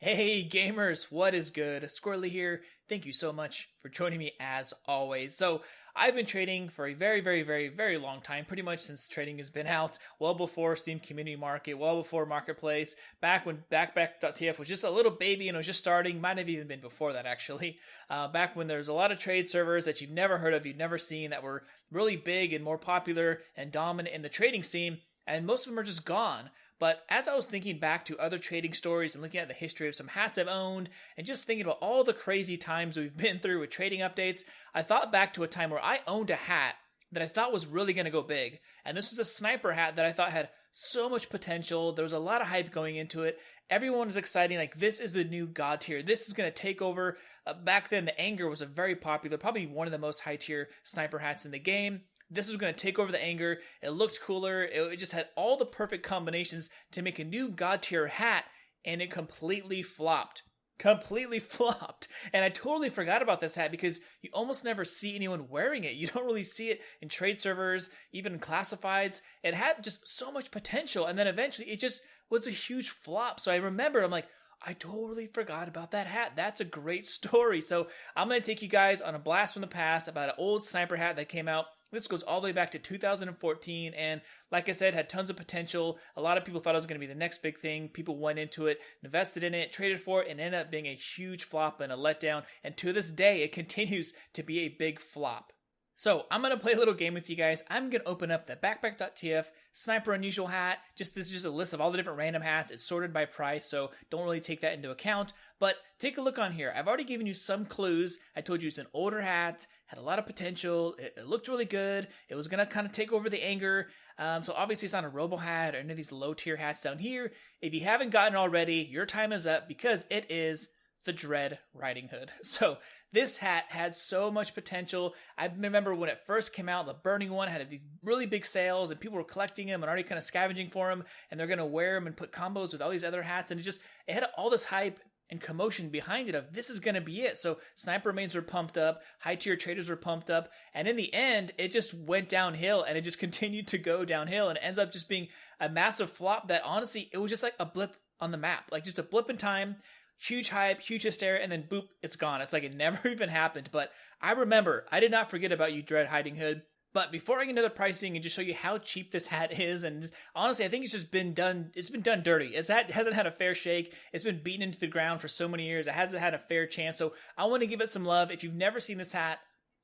Hey gamers, what is good? Squirrely here. Thank you so much for joining me as always. So, I've been trading for a very long time, pretty much since trading has been out, well before Steam Community Market, well before Marketplace, back when backback.tf was just a little baby and it was just starting, might have even been before that actually. Back when there was a lot of trade servers that you've never heard of, you've never seen, that were really big and more popular and dominant in the trading scene, and most of them are just gone. But as I was thinking back to other trading stories and looking at the history of some hats I've owned, and just thinking about all the crazy times we've been through with trading updates, I thought back to a time where I owned a hat that I thought was really going to go big. And this was a sniper hat that I thought had so much potential. There was a lot of hype going into it. Everyone was excited, like, this is the new god tier. This is going to take over. Back then, the Anger was a very popular, probably one of the most high tier sniper hats in the game. This was going to take over the Anger. It looked cooler. It just had all the perfect combinations to make a new god tier hat, and it completely flopped. Completely flopped. And I totally forgot about this hat because you almost never see anyone wearing it. You don't really see it in trade servers, even in classifieds. It had just so much potential, and then eventually it just was a huge flop. So I remember, I'm like, I totally forgot about that hat. That's a great story. So I'm going to take you guys on a blast from the past about an old sniper hat that came out. This goes all the way back to 2014, and like I said, had tons of potential. A lot of people thought it was going to be the next big thing. People went into it, invested in it, traded for it, and ended up being a huge flop and a letdown. And to this day, it continues to be a big flop. So I'm going to play a little game with you guys. I'm going to open up the backpack.tf sniper unusual hat. This is just a list of all the different random hats. It's sorted by price, so don't really take that into account. But take a look on here. I've already given you some clues. I told you it's an older hat, had a lot of potential. It looked really good. It was going to kind of take over the Anger. So obviously it's not a robo hat or any of these low tier hats down here. If you haven't gotten it already, your time is up because it is the Dread Riding Hood. So this hat had so much potential. I remember when it first came out, the Burning one had these really big sales and people were collecting them and already kind of scavenging for them, and they're going to wear them and put combos with all these other hats, and it had all this hype and commotion behind it of this is going to be it. So sniper mains were pumped up, high tier traders were pumped up, and in the end it just went downhill, and it just continued to go downhill, and it ends up just being a massive flop that honestly it was just like a blip on the map, like just a blip in time. Huge hype, huge hysteria, and then boop, it's gone. It's like it never even happened. But I remember, I did not forget about you, Dread Hiding Hood. But before I get into the pricing and just show you how cheap this hat is, and just, honestly, I think it's just been done. It's been done dirty. It hasn't had a fair shake. It's been beaten into the ground for so many years. It hasn't had a fair chance. So I want to give it some love. If you've never seen this hat,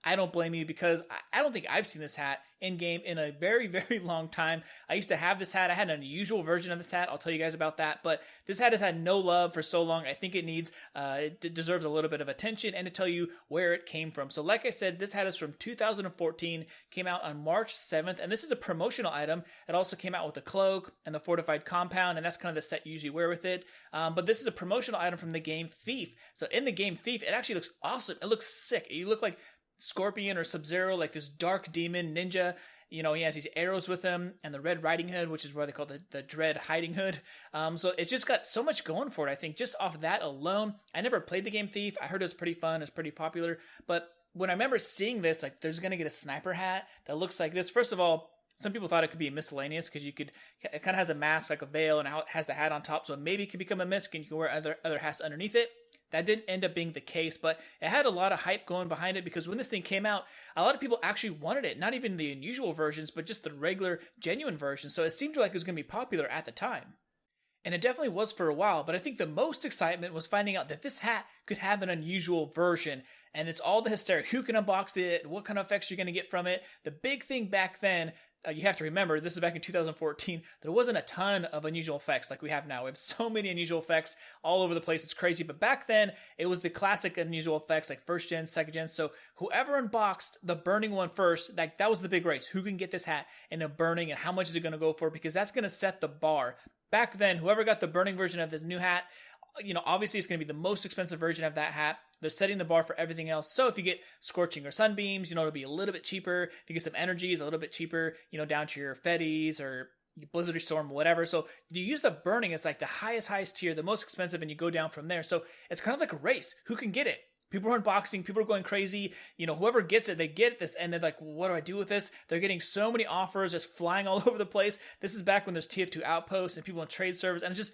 I don't blame you because I don't think I've seen this hat in game in a very long time. I used to have this hat. I had an unusual version of this hat. I'll tell you guys about that. But this hat has had no love for so long. I think it deserves a little bit of attention and to tell you where it came from. So like I said, this hat is from 2014, came out on March 7th, and this is a promotional item. It also came out with the cloak and the fortified compound, and that's kind of the set you usually wear with it. But this is a promotional item from the game Thief. So in the game Thief, it actually looks awesome. It looks sick. You look like Scorpion or Sub-Zero, like this dark demon ninja. You know, he has these arrows with him, and the Red Riding Hood, which is why they call it the Dread Hiding Hood. So it's just got so much going for it, I think, just off that alone. I never played the game Thief. I heard it was pretty fun, it's pretty popular. But when I remember seeing this, like, there's going to get a sniper hat that looks like this. First of all, some people thought it could be a miscellaneous because it kind of has a mask, like a veil, and it has the hat on top, so maybe it could become a misc and you can wear other hats underneath it. That didn't end up being the case, but it had a lot of hype going behind it because when this thing came out, a lot of people actually wanted it. Not even the unusual versions, but just the regular, genuine version. So it seemed like it was going to be popular at the time. And it definitely was for a while, but I think the most excitement was finding out that this hat could have an unusual version. And it's all the hysteria. Who can unbox it? What kind of effects you're going to get from it? The big thing back then, you have to remember, this is back in 2014, there wasn't a ton of unusual effects like we have now. We have so many unusual effects all over the place. It's crazy. But back then, it was the classic unusual effects like first gen, second gen. So whoever unboxed the Burning one first, that was the big race. Who can get this hat in a Burning, and how much is it going to go for? Because that's going to set the bar. Back then, whoever got the Burning version of this new hat, obviously it's going to be the most expensive version of that hat. They're setting the bar for everything else. So if you get Scorching or Sunbeams, it'll be a little bit cheaper. If you get some Energies, a little bit cheaper, down to your Fetties or Blizzard Storm, whatever. So you use the Burning as like the highest tier, the most expensive, and you go down from there. So it's kind of like a race. Who can get it? People are unboxing, people are going crazy. Whoever gets it, they get this, and they're like, well, what do I do with this? They're getting so many offers just flying all over the place. This is back when there's TF2 outposts and people in trade servers, and it's just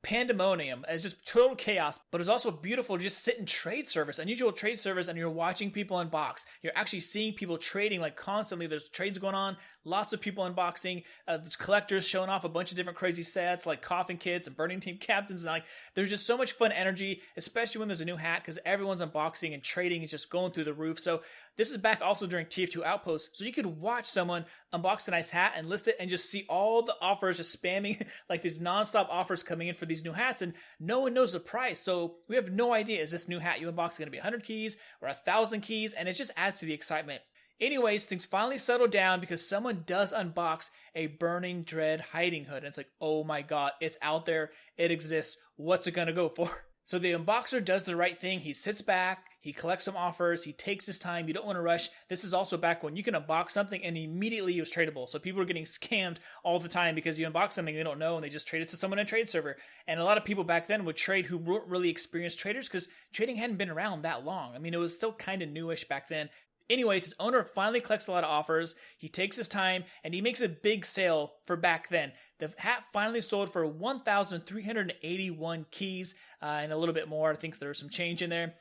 pandemonium. It's just total chaos, but it's also beautiful to just sit in trade service, unusual trade service, and you're watching people unbox. You're actually seeing people trading like constantly. There's trades going on, lots of people unboxing. There's collectors showing off a bunch of different crazy sets like coffin kits and burning team captains. And like, there's just so much fun energy, especially when there's a new hat, because everyone's unboxing and trading is just going through the roof. So this is back also during TF2 Outpost, so you could watch someone unbox a nice hat and list it and just see all the offers just spamming, like these non-stop offers coming in for these new hats, and no one knows the price. So we have no idea, is this new hat you unbox going to be 100 keys or 1,000 keys? And it just adds to the excitement. Anyways, things finally settle down because someone does unbox a Burning Dread hiding hood. And it's like, oh my god, it's out there, it exists, what's it going to go for? So the unboxer does the right thing. He sits back, he collects some offers, he takes his time. You don't want to rush. This is also back when you can unbox something and immediately it was tradable. So people are getting scammed all the time because you unbox something they don't know and they just trade it to someone in a trade server. And a lot of people back then would trade who weren't really experienced traders because trading hadn't been around that long. I mean, it was still kind of newish back then. Anyways, his owner finally collects a lot of offers. He takes his time and he makes a big sale for back then. The hat finally sold for 1,381 keys and a little bit more. I think there was some change in there.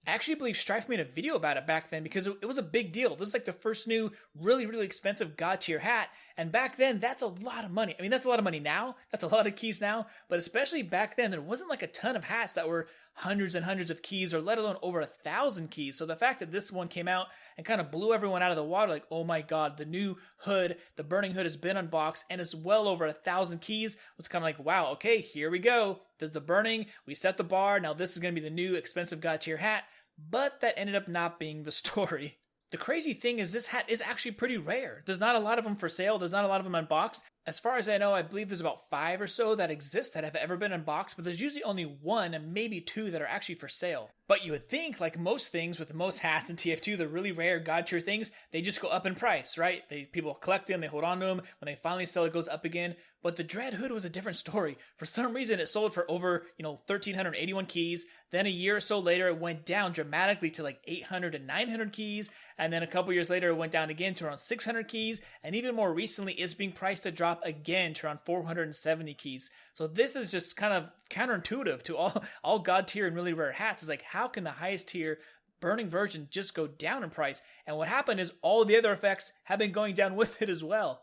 I actually believe Strife made a video about it back then because it was a big deal. This is like the first new really, really expensive God tier hat. And back then, that's a lot of money. I mean, that's a lot of money now. That's a lot of keys now. But especially back then, there wasn't like a ton of hats that were hundreds and hundreds of keys or let alone over 1,000 keys. So the fact that this one came out and kind of blew everyone out of the water, like, oh my god, the new hood, the Burning Hood has been unboxed and it's well over 1,000 keys, was kind of like, wow, okay, here we go. There's the Burning. We set the bar. Now this is going to be the new expensive God tier hat. But that ended up not being the story. The crazy thing is this hat is actually pretty rare. There's not a lot of them for sale. There's not a lot of them unboxed. As far as I know, I believe there's about 5 or so that exist that have ever been unboxed, but there's usually only 1 and maybe 2 that are actually for sale. But you would think, like most things with most hats in TF2, the really rare god tier things, they just go up in price, right? People collect them, they hold on to them. When they finally sell, it goes up again. But the Dread Hood was a different story. For some reason, it sold for over, 1,381 keys. Then a year or so later, it went down dramatically to like 800 and 900 keys. And then a couple years later, it went down again to around 600 keys. And even more recently, it's being priced to drop again to around 470 keys. So this is just kind of counterintuitive to all god tier and really rare hats. It's like, how can the highest tier Burning version just go down in price? And what happened is all the other effects have been going down with it as well.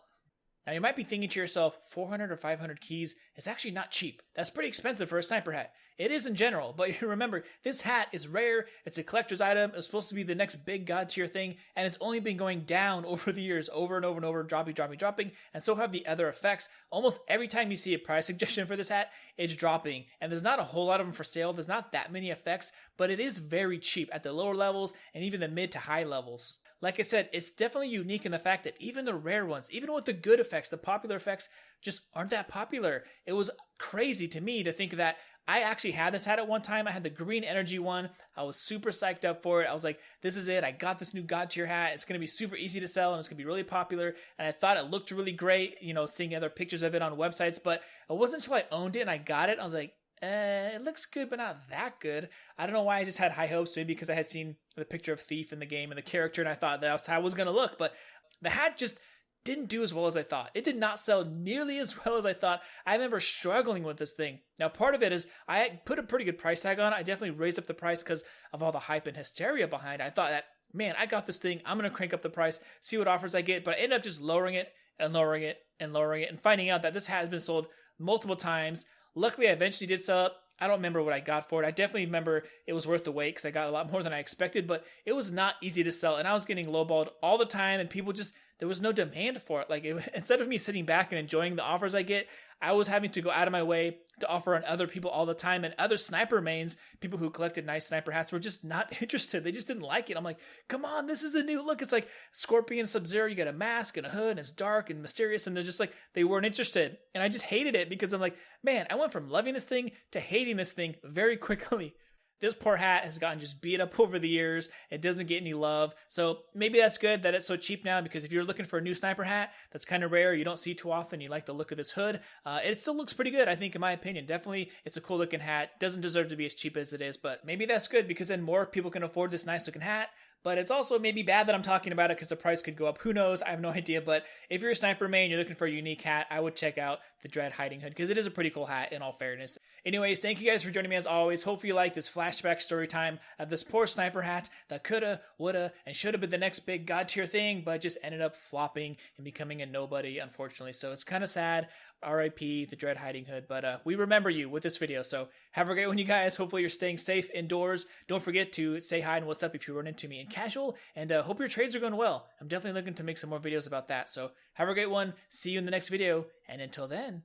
Now you might be thinking to yourself, 400 or 500 keys is actually not cheap. That's pretty expensive for a sniper hat. It is in general, but remember, this hat is rare, it's a collector's item, it's supposed to be the next big god tier thing, and it's only been going down over the years, over and over and over, dropping, and so have the other effects. Almost every time you see a price suggestion for this hat, it's dropping, and there's not a whole lot of them for sale, there's not that many effects, but it is very cheap at the lower levels and even the mid to high levels. Like I said, it's definitely unique in the fact that even the rare ones, even with the good effects, the popular effects just aren't that popular. It was crazy to me to think that I actually had this hat at one time. I had the green energy one. I was super psyched up for it. I was like, this is it. I got this new god tier hat. It's going to be super easy to sell and it's going to be really popular. And I thought it looked really great, seeing other pictures of it on websites. But it wasn't until I owned it and I got it, I was like, it looks good, but not that good. I don't know why I just had high hopes. Maybe because I had seen the picture of Thief in the game and the character, and I thought that's how it was going to look. But the hat just didn't do as well as I thought. It did not sell nearly as well as I thought. I remember struggling with this thing. Now, part of it is I put a pretty good price tag on it. I definitely raised up the price because of all the hype and hysteria behind it. I thought that, man, I got this thing. I'm going to crank up the price, see what offers I get. But I ended up just lowering it and lowering it and lowering it and finding out that this hat has been sold multiple times. Luckily, I eventually did sell it. I don't remember what I got for it. I definitely remember it was worth the wait because I got a lot more than I expected, but it was not easy to sell, and I was getting lowballed all the time, and people just, there was no demand for it. Like, instead of me sitting back and enjoying the offers I get, I was having to go out of my way to offer on other people all the time, and other sniper mains, people who collected nice sniper hats, were just not interested. They just didn't like it. I'm like, come on, this is a new look. It's like Scorpion, Sub-Zero, you get a mask and a hood, and it's dark and mysterious, and they're just like, they weren't interested. And I just hated it because I'm like, man, I went from loving this thing to hating this thing very quickly. This poor hat has gotten just beat up over the years. It doesn't get any love. So maybe that's good that it's so cheap now, because if you're looking for a new sniper hat that's kind of rare, you don't see too often, you like the look of this hood, it still looks pretty good, I think, in my opinion. Definitely, it's a cool looking hat. Doesn't deserve to be as cheap as it is, but maybe that's good because then more people can afford this nice looking hat. but it's also maybe bad that I'm talking about it because the price could go up. Who knows? I have no idea. But if you're a sniper main, you're looking for a unique hat, I would check out the Dread Hiding Hood because it is a pretty cool hat in all fairness. Anyways, thank you guys for joining me as always. Hopefully you like this flashback story time of this poor sniper hat that coulda, woulda, and shoulda been the next big god tier thing, but just ended up flopping and becoming a nobody, unfortunately. So it's kind of sad. RIP the Dread Hiding Hood, but we remember you with this video. So have a great one, you guys. Hopefully you're staying safe indoors. Don't forget to say hi and what's up if you run into me in casual, and hope your trades are going well. I'm definitely looking to make some more videos about that. So have a great one. See you in the next video, and until then,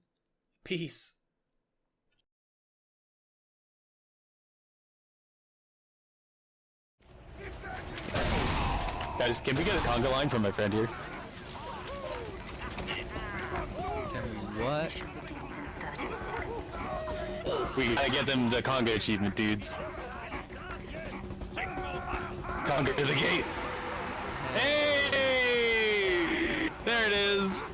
peace. Guys, can we get a conga line from my friend here? What? We gotta get them the conga achievement, dudes. Conga to the gate! Hey! There it is!